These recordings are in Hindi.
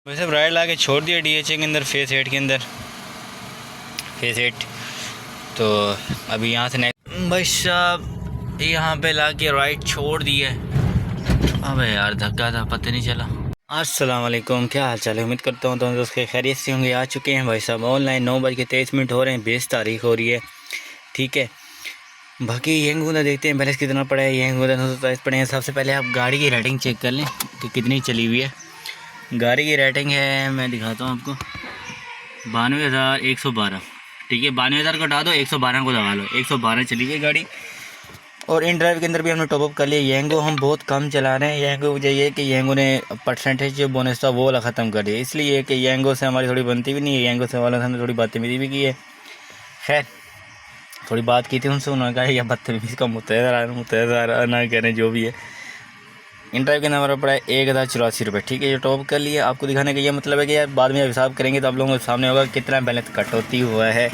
वैसे राइड ला के छोड़ दिया DHA के अंदर फेस 8 के अंदर फेस 8। तो अभी यहाँ से नेक्स्ट भाई साहब यहाँ पे ला के राइड छोड़ दिया। अबे यार धक्का था पता नहीं चला। अस्सलाम वालेकुम, क्या हाल चाल है? उम्मीद करता हूँ दोस्त के खैरियत से होंगे। आ चुके हैं भाई साहब ऑनलाइन 9:23 हो रहे हैं, 20 तारीख हो रही है। ठीक है, बाकी यंगूदा देखते हैं बैलेंस कितना पड़ा है। यंगूदा 927 पड़े हैं। सबसे पहले आप गाड़ी की रेटिंग चेक कर लें कि कितनी चली हुई है। गाड़ी की रेटिंग है, मैं दिखाता हूँ आपको, 92,112। ठीक है, 92,000 को हटा दो, 112 को लगा लो, 112 चली गई गाड़ी। और इन ड्राइव के अंदर भी हमने टॉपअप कर लिया। यंगो हम बहुत कम चला रहे हैं। यंगो वजह ये कि यंगो ने परसेंटेज जो बोनस था वो वाला ख़त्म कर दिया, इसलिए कि यंगो से हमारी थोड़ी बनती भी नहीं है। यंगो से वालों से हमने थोड़ी बदतमीजी भी की है। खैर थोड़ी बात की थी उनसे, उन्होंने कहा यह बदतमीज़ी का मुतहज़ा ना करें, जो भी है। इन ड्राइव के नंबर पड़ा है 1,084 रुपये। ठीक है, ये टॉप कर लिया। आपको दिखाने का ये मतलब है कि यार बाद में हिसाब करेंगे तो आप लोगों के सामने होगा कितना बैलेंस कट होती हुआ है।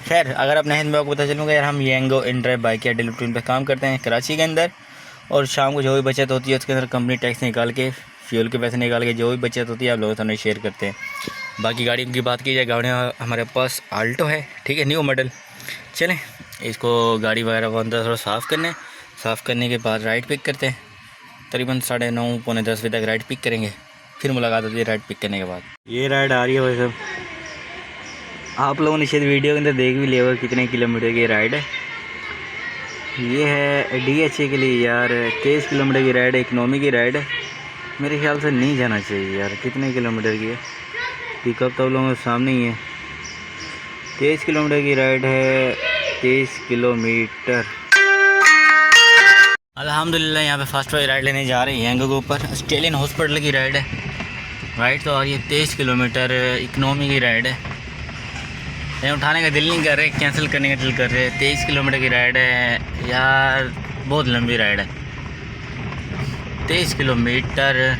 खैर अगर आप नहीं में आपको पता चलूँगा यार, हम यंगो इन ड्राइव बाइक या डेली रूटीन पे काम करते हैं कराची के अंदर। और शाम को जो भी बचत होती है उसके अंदर कंपनी टैक्स निकाल के, फ्यूल के पैसे निकाल के जो भी बचत होती है आप लोगों के सामने शेयर करते हैं। बाकी गाड़ी की बात की जाए, गाड़ियाँ हमारे पास आल्टो है। ठीक है, न्यू मॉडल। चलें इसको गाड़ी वगैरह को अंदर थोड़ा साफ़ करने के बाद राइड पिक करते हैं। तकरीबन 9:30 पौने 10 बजे तक राइड पिक करेंगे, फिर मुलाकात होती है राइड पिक करने के बाद। ये राइड आ रही है भाई साहब, आप लोगों ने शायद वीडियो के अंदर देख भी लिया होगा कितने किलोमीटर की राइड है। ये है DHA के लिए यार 23 किलोमीटर की राइड है, इकनॉमी की राइड है। मेरे ख्याल से नहीं जाना चाहिए यार। कितने किलोमीटर की है पिकअप तो आप लोगों के सामने ही है। 23 किलोमीटर की राइड है, 23 किलोमीटर। अल्हम्दुलिल्लाह यहाँ पे फर्स्ट वाली राइड लेने जा रहे हैं यंगो के ऊपर। ऑस्ट्रेलियन हॉस्पिटल की राइड है। राइड तो आ रही है 23 किलोमीटर, इकनॉमी की राइड है। ये उठाने का दिल नहीं कर रहे, कैंसिल करने का दिल कर रहे। 23 किलोमीटर की राइड है यार, बहुत लंबी राइड है। 23 किलोमीटर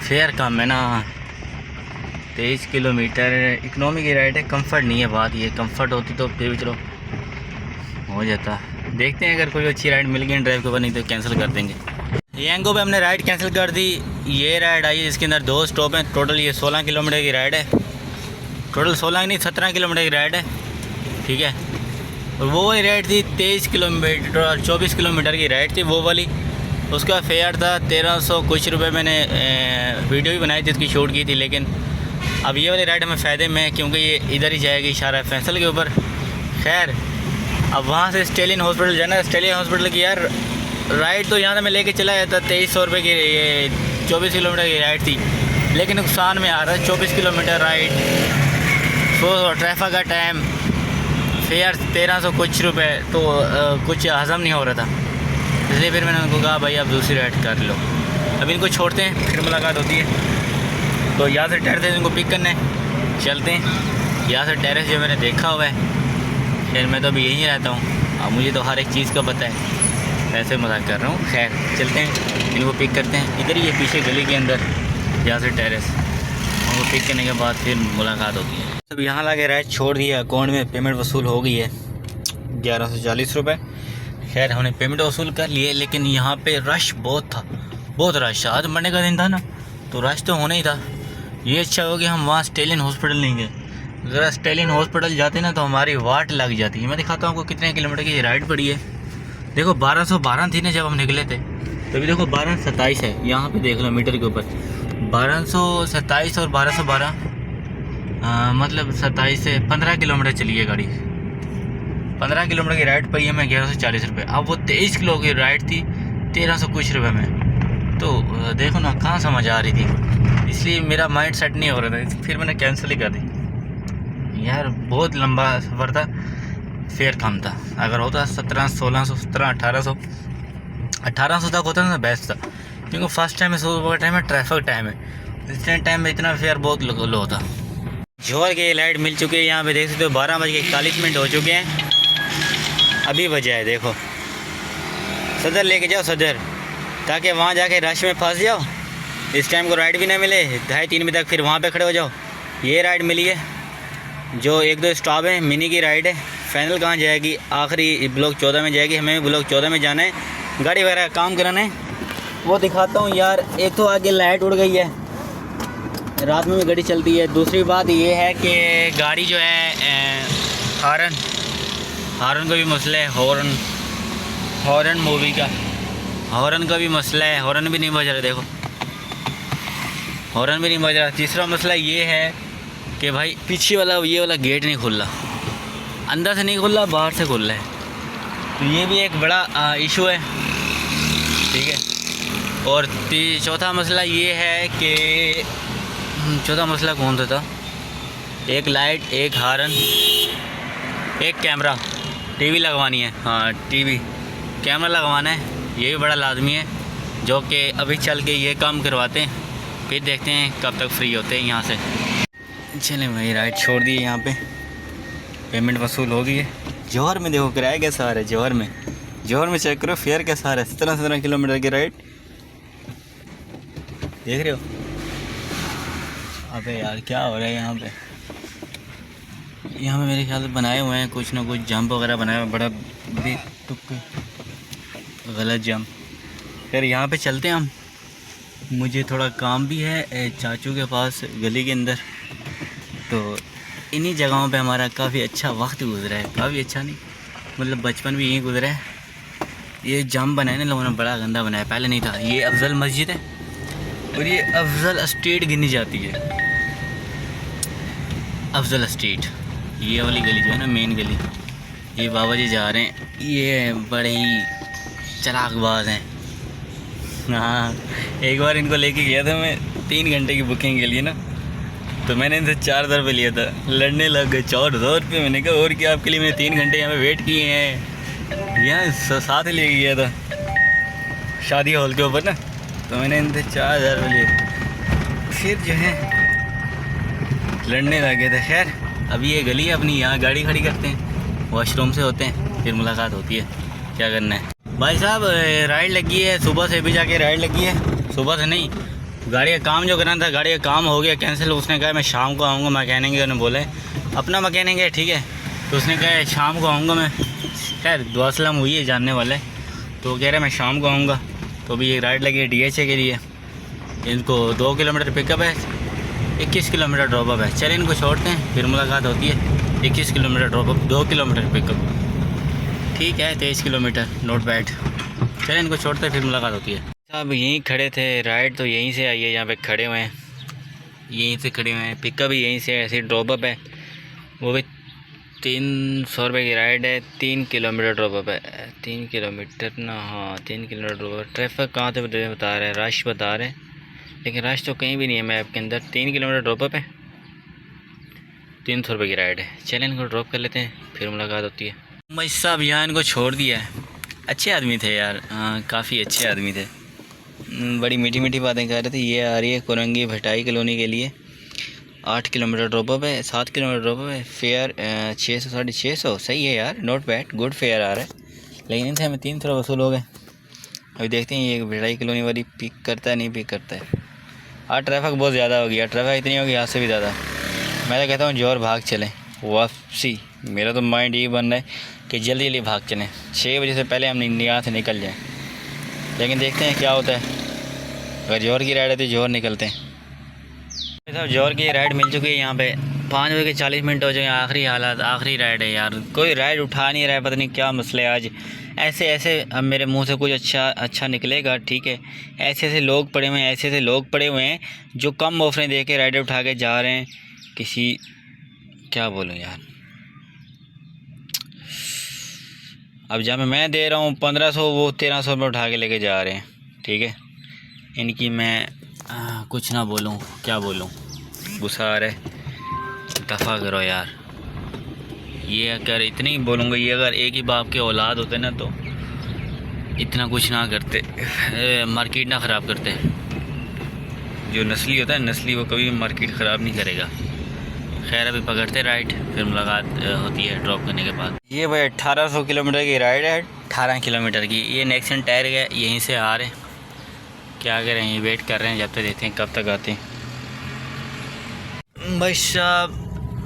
फेयर कम है ना। 23 किलोमीटर इकनॉमी की राइड है। कंफर्ट नहीं है बात, ये कंफर्ट होती तो फिर भी चलो हो जाता। देखते हैं अगर कोई अच्छी राइड मिल गई ड्राइव के ऊपर, नहीं तो कैंसिल कर देंगे। यंगो पे हमने राइड कैंसिल कर दी। ये राइड आई है जिसके अंदर 2 स्टॉप हैं। टोटल ये 16 किलोमीटर की राइड है। टोटल 16 नहीं 17 किलोमीटर की राइड है। ठीक है, और वो वाली राइड थी 23 किलोमीटर, 24 किलोमीटर की राइड थी वो वाली। उसका फेयर था 1300 कुछ रुपये। मैंने वीडियो भी बनाई थी, उसकी शूट की थी। लेकिन अब ये वाली राइड हमें फ़ायदे में है क्योंकि ये इधर ही जाएगी इशारा फैसल के ऊपर। खैर अब वहाँ से ऑस्ट्रेलियन हॉस्पिटल जाना है। ऑस्ट्रेलियन हॉस्पिटल की यार राइड तो यहाँ से मैं लेके चला गया था 2300 रुपये की। ये 24 किलोमीटर की राइड थी, लेकिन नुकसान में आ रहा है 24 किलोमीटर राइड, ट्रैफिक का टाइम, फेयर 1300 कुछ रुपये, तो कुछ हज़म नहीं हो रहा था। इसलिए फिर मैंने उनको कहा भाई आप दूसरी राइड कर लो। अब इनको छोड़ते हैं, फिर मुलाकात होती है। तो यहाँ से टेरेस इनको पिक करने चलते हैं। यहाँ से टेरेस जो मैंने देखा हुआ है, खैर मैं तो अभी यहीं रहता हूँ, अब मुझे तो हर एक चीज़ का पता है, ऐसे मजाक कर रहा हूँ। खैर चलते हैं, इनको पिक करते हैं। इधर ही है पीछे गली के अंदर यहाँ से टेरेस। उनको पिक करने के बाद फिर मुलाकात होती है। अब यहाँ ला के राइड छोड़ दिया, अकाउंट में पेमेंट वसूल हो गई है 1140 रुपये। खैर हमने पेमेंट वसूल कर लिए, लेकिन यहाँ पे रश बहुत था, बहुत रश। आज मंडे का दिन था ना, तो रश तो होना ही था। ये अच्छा हो कि हम वहाँ ऑस्ट्रेलियन हॉस्पिटल नहीं गए। अगर ऑस्ट्रेलियन हॉस्पिटल जाते ना तो हमारी वाट लग जाती है। मैं दिखाता हूँ आपको कितने किलोमीटर की राइड पड़ी है। देखो 1212 थी ना जब हम निकले थे, तो अभी देखो 1227 है। यहाँ पे देख लो मीटर के ऊपर 1227 और 1212, मतलब 27 से 15 किलोमीटर चली है गाड़ी। 15 किलोमीटर की राइड पड़ी है मैं 1140 रुपये। अब वो 23 किलो की राइड थी 1300 कुछ रुपये में। तो देखो ना कहाँ समझ आ रही थी, इसलिए मेरा माइंड सेट नहीं हो रहा था, फिर मैंने कैंसिल ही कर दी। यार बहुत लंबा सफ़र था, फेयर कम था। अगर होता 1700, 1600, 1700, 1800 तक होता ना बेस्ट था, क्योंकि फर्स्ट टाइम है, सुबह का टाइम है, ट्रैफिक टाइम है। इतने टाइम में इतना फेयर बहुत लो होता। जोहर की लाइट मिल चुकी है। यहाँ पे देख सकते हो 12:41 हो चुके हैं। अभी बजा है, देखो सदर लेके जाओ सदर, ताकि वहाँ जाके रश में फंस जाओ, इस टाइम को राइड भी ना मिले। 2:30-3 बजे तक फिर वहाँ पे खड़े हो जाओ। ये राइड मिली है, जो 1-2 स्टॉप है, मिनी की राइड है। फाइनल कहाँ जाएगी? आखिरी ब्लॉक 14 में जाएगी। हमें ब्लॉक 14 में जाना है, गाड़ी वगैरह काम कराना है, वो दिखाता हूँ यार। एक तो आगे लाइट उड़ गई है, रात में भी गाड़ी चलती है। दूसरी बात ये है कि गाड़ी जो है हॉर्न का भी मसला है। हॉर्न मूवी का हॉर्न का भी मसला है। हॉर्न भी नहीं बज रहा, देखो हॉर्न भी नहीं बज रहा। तीसरा मसला ये है कि भाई पीछे वाला ये वाला गेट नहीं खुल रहा, अंदर से नहीं खुल रहा, बाहर से खुल रहा है। तो ये भी एक बड़ा इशू है, ठीक है। और चौथा मसला ये है कि चौथा मसला कौन सा था? एक लाइट, एक हॉर्न, एक कैमरा, टीवी लगवानी है। हाँ टीवी कैमरा लगवाना है, ये भी बड़ा लाजमी है, जो कि अभी चल के ये काम करवाते हैं, फिर देखते हैं कब तक फ्री होते हैं यहाँ से। चलें भाई, राइड छोड़ दिए, यहाँ पे पेमेंट वसूल हो गई है। जौहर में देखो किराया कैसा आ रहा है। जौहर में चेक करो फेयर कैसा आ रहा है। 17 किलोमीटर की राइड देख रहे हो। अबे यार क्या हो रहा है यहाँ पे मेरे ख्याल से बनाए हुए हैं कुछ ना कुछ जंप वगैरह बनाए हुए, बड़ा भी गलत जंप। फिर यहाँ पे चलते हैं हम, मुझे थोड़ा काम भी है चाचू के पास गली के अंदर। तो इन्हीं जगहों पे हमारा काफ़ी अच्छा वक्त गुजरा है, काफ़ी अच्छा नहीं मतलब बचपन भी यहीं गुजरा है। ये जंप बनाए ना लोगों ने, बड़ा गंदा बनाया, पहले नहीं था। ये अफजल मस्जिद है और ये अफजल स्ट्रीट गिनी जाती है, अफजल स्ट्रीट। ये वाली गली जो है ना, मेन गली। ये बाबा जी जा रहे हैं, ये बड़े ही चलाकबाज हैं। हाँ एक बार इनको लेके गया था मैं 3 घंटे की बुकिंग के लिए ना, तो मैंने इनसे 4,000 रुपये लिया था, लड़ने लग गए 4,000 रुपये। मैंने कहा और क्या आपके लिए मैंने 3 घंटे यहाँ पे वेट किए हैं। यहाँ साथ लेके गया था शादी हॉल के ऊपर ना, तो मैंने इनसे 4,000 रुपये लिए, फिर जो है लड़ने लगे थे। खैर अभी ये गली है अपनी, यहाँ गाड़ी खड़ी करते हैं, वॉशरूम से होते हैं, फिर मुलाकात होती है। क्या करना है भाई साहब, राइड लगी है सुबह से, भी जाके राइड लगी है। सुबह से नहीं, गाड़ी का काम जो करना था, गाड़ी का काम हो गया कैंसिल। उसने कहा मैं शाम को आऊँगा, मैकेनिक ने बोले अपना मैकेनिक है, ठीक है। तो उसने कहा शाम को आऊँगा मैं। खैर दुआ सलाम हुई है जानने वाले, तो वो कह रहे मैं शाम को आऊँगा। तो अभी ये राइड लगी है DHA के लिए। इनको 2 किलोमीटर पिकअप है, 21 किलोमीटर ड्रॉपअप है। चलिए इनको छोड़ते हैं, फिर मुलाकात होती है। 21 किलोमीटर ड्रॉपअप, 2 किलोमीटर पिकअप, ठीक है 23 किलोमीटर, नोट बैड। चलिए इनको छोड़ते हैं, फिर मुलाकात होती है। अब यहीं खड़े थे, राइड तो यहीं से आई है, यहाँ पे खड़े हुए हैं, यहीं से खड़े हुए हैं। पिकअप भी यहीं से, ऐसे ड्रॉपअप है, वो भी 300 रुपये की राइड है। 3 किलोमीटर ड्रॉपअप है, 3 किलोमीटर ना, हाँ 3 किलोमीटर ड्रॉपअप। ट्रैफिक कहाँ से बता रहे हैं, रश बता रहे हैं, लेकिन रश तो कहीं भी नहीं है मैप के अंदर। 3 किलोमीटर ड्रॉपअप है, 300 रुपये की राइड है। चलें इनको ड्रॉप कर लेते हैं, फिर मुलाकात होती है। भाई साहब यहाँ इनको छोड़ दिया है, अच्छे आदमी थे यार, हाँ काफ़ी अच्छे आदमी थे, बड़ी मीठी मीठी बातें कर रहे थे। ये आ रही है कुरंगी भटाई कॉलोनी के लिए, 8 किलोमीटर ड्रॉपअप है, 7 किलोमीटर ड्रॉपअप है। फेयर 600 650, सही है यार, नॉट बैड, गुड फेयर आ रहा है। लेकिन इनसे हमें 3 थोड़ा वसूल हो गए। अभी देखते हैं ये भटाई कॉलोनी वाली पिक करता है नहीं पिक करता है। आज ट्रैफिक बहुत ज़्यादा हो गया, ट्रैफिक इतनी होगी यहाँ से भी ज़्यादा। मैं तो कहता हूँ जौहर भाग चलें वापसी। मेरा तो माइंड ये बन रहा है कि जल्दी जल्दी भाग चलें, 6 बजे से पहले हम यहाँ से निकल जाएं। लेकिन देखते हैं क्या होता है, अगर जौहर की राइड है तो जौहर निकलते हैं। साहब जौहर की राइड मिल चुकी है, यहाँ पे 5 बजे के 40 मिनट हो जाए। आखिरी हालात, आखिरी राइड है यार, कोई राइड उठा नहीं रहा है, पता नहीं क्या मसला है आज। ऐसे अब मेरे मुंह से कुछ अच्छा निकलेगा, ठीक है। ऐसे लोग पड़े हुए हैं, ऐसे लोग पड़े हुए हैं जो कम ऑफरें दे के राइड उठा के जा रहे हैं। किसी क्या बोलूँ यार, अब जब मैं दे रहा हूँ 1500, वो 1300 में उठा के लेके जा रहे हैं, ठीक है। इनकी मैं कुछ ना बोलूँ, क्या बोलूँ, गुस्सा आ रहा है। दफ़ा करो यार, ये अगर इतनी बोलूँगा, ये अगर एक ही बाप के औलाद होते ना तो इतना कुछ ना करते, मार्केट ना ख़राब करते। जो नस्ली होता है नस्ली, वो कभी मार्केट ख़राब नहीं करेगा। खैर अभी पकड़ते राइड, फिर मुलाकात होती है ड्रॉप करने के बाद। ये भाई 1800 किलोमीटर की राइड है, 18 किलोमीटर की। ये नेक्सन टायर है, यहीं से आ रहे हैं, क्या करें, ये वेट कर रहे हैं जब तक, देखते हैं कब तक आते हैं। भाई साहब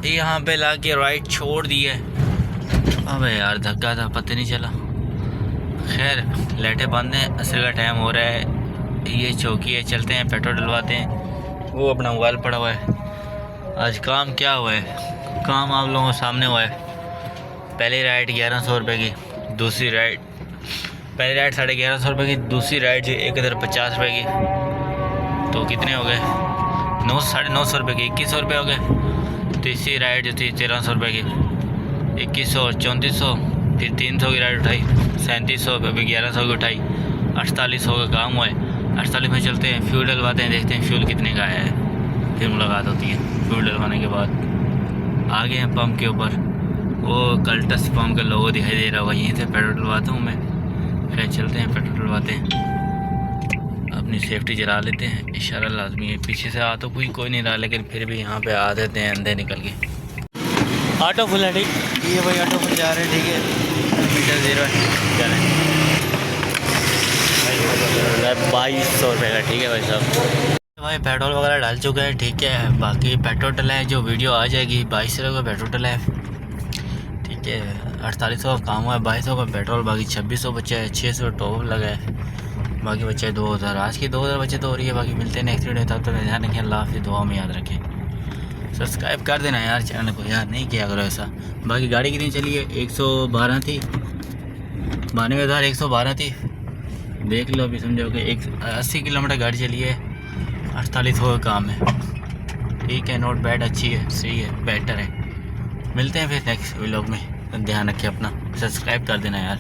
यहाँ पे ला के राइड छोड़ दी है। अबे यार धक्का था, पता नहीं चला। खैर लाइटें बंद हैं, असर का टाइम हो रहा है। ये चौकी है, चलते हैं पेट्रोल डलवाते हैं, वो अपना मोबाइल पड़ा हुआ है। आज काम क्या हुआ है, काम आप लोगों के सामने हुआ है। पहली राइड 1100 रुपये की, दूसरी राइड पहली राइड 1150 रुपये की, दूसरी राइड जो 1050 रुपये की, तो कितने हो गए 900 रुपये की, 2100 रुपये हो गए। तीसरी राइड जो थी 1300 रुपये की, 2100 और 3400, फिर 300 की राइड उठाई 3700 रुपये, फिर 1100 की उठाई 4800 का काम हुआ है। 48 में चलते हैं, फ्यूल डलवाते हैं, देखते हैं फ्यूल कितने का आया है, फिर मुलाकात होती है। फ्यूल डलवाने के बाद आगे हैं पंप के ऊपर, वो कल्टस पंप का लोगो दिखाई दे रहा होगा, यहीं से पेट्रोल डलवाता हूँ मैं। खैर चलते हैं, पेट्रोल डलवाते हैं, अपनी सेफ्टी जला लेते हैं, इशारा लाजमी है। पीछे से आ तो कोई नहीं रहा, लेकिन फिर भी यहाँ पे आ देते हैं अंधे निकल के। ऑटो फुल है, ठीक ये भाई ऑटो फुल जा रहे हैं, ठीक है, मीटर 0 है, चलें 2200 रुपये का, ठीक है भाई साहब। भाई पेट्रोल वगैरह डाल चुका है, ठीक है। बाकी पेट्रोल डला है, जो वीडियो आ जाएगी 2200 का पेट्रोल डला है, ठीक है। 4800 का काम हुआ है, 2200 का पेट्रोल, बाकी 2600 बचा है, 600 टॉप लगा है, बाकी बचा है 2000। आज की 2000 बचे तो हो रही है। बाकी मिलते हैं नेक्स्ट वीडियो, तब तक ध्यान रखें, अल्लाह हाफ़िज़, दुआ में याद रखें, सब्सक्राइब कर देना यार चैनल को, यार नहीं किया करो ऐसा। बाकी गाड़ी कितनी चली है, 112 थी, 92,112 थी, देख लो अभी समझोगे। 80 किलोमीटर गाड़ी चली है, 4800 का काम है, ठीक है, नॉट बैड, अच्छी है, सही है, बेटर है। मिलते हैं फिर नेक्स्ट व्लॉग में, ध्यान रखें अपना, सब्सक्राइब कर देना यार।